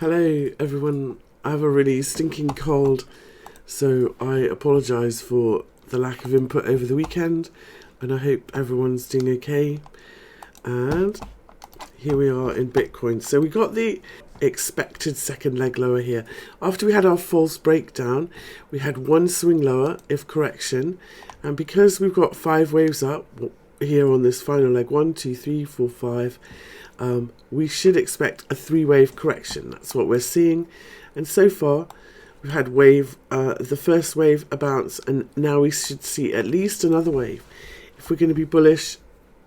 Hello everyone, I have a really stinking cold, so I apologise for the lack of input over the weekend, and I hope everyone's doing okay. And here we are in Bitcoin. So we got the expected second leg lower here. After we had our false breakdown, we had one swing lower if correction, and because we've got 5 waves up here on this final leg, 1, 2, 3, 4, 5, we should expect a 3-wave correction. That's what we're seeing, and so far we've had the first wave a bounce, and now we should see at least another wave if we're going to be bullish.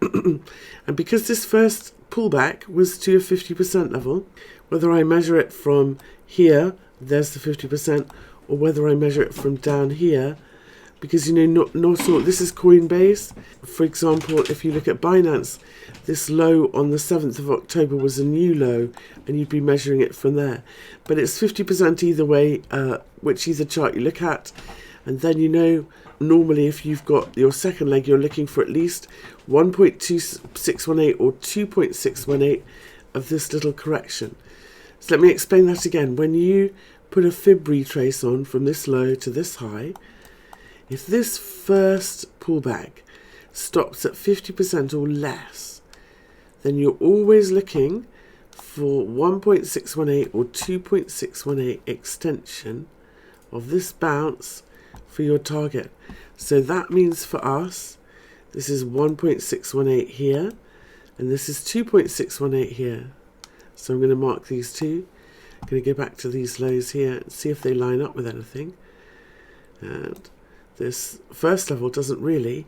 And because this first pullback was to a 50% level, whether I measure it from here, there's the 50%, or whether I measure it from down here, because this is Coinbase. For example, if you look at Binance, this low on the 7th of October was a new low, and you'd be measuring it from there. But it's 50% either way, which either chart you look at, and then normally if you've got your second leg, you're looking for at least 1.2618 or 2.618 of this little correction. So let me explain that again. When you put a fib retrace on from this low to this high, if this first pullback stops at 50% or less, then you're always looking for 1.618 or 2.618 extension of this bounce for your target. So that means for us, this is 1.618 here, and this is 2.618 here. So I'm going to mark these two. I'm going to go back to these lows here and see if they line up with anything. And this first level doesn't really.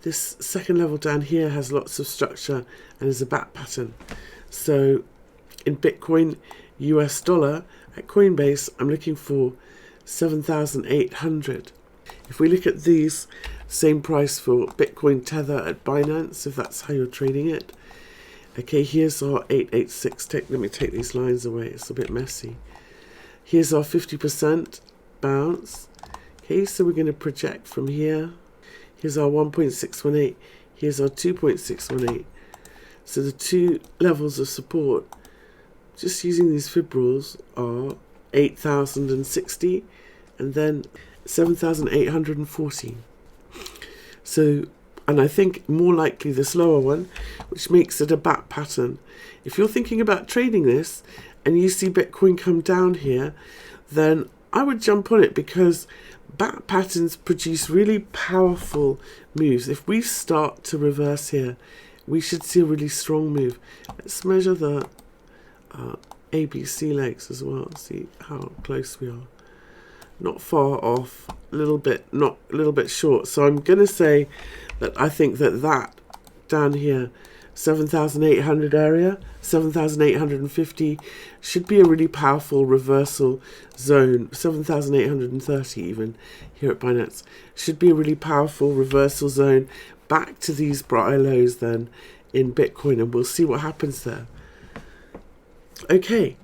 This second level down here has lots of structure and is a bat pattern. So in Bitcoin, US dollar, at Coinbase, I'm looking for 7,800. If we look at these, same price for Bitcoin Tether at Binance, if that's how you're trading it. Okay, here's our 886 tick. Let me take these lines away, it's a bit messy. Here's our 50% bounce. Okay, so we're going to project from here. Here's our 1.618. Here's our 2.618. So the two levels of support, just using these fib rules, are 8,060 and then 7,840. So, and I think more likely this lower one, which makes it a bat pattern. If you're thinking about trading this and you see Bitcoin come down here, then I would jump on it, because bat patterns produce really powerful moves. If we start to reverse here, we should see a really strong move. Let's measure the ABC legs as well, see how close we are. Not far off, a little bit short. So I'm going to say that I think that down here, 7,800 area, 7,850 should be a really powerful reversal zone. 7,830 even here at Binance should be a really powerful reversal zone back to these brighter lows then in Bitcoin, and we'll see what happens there. Okay,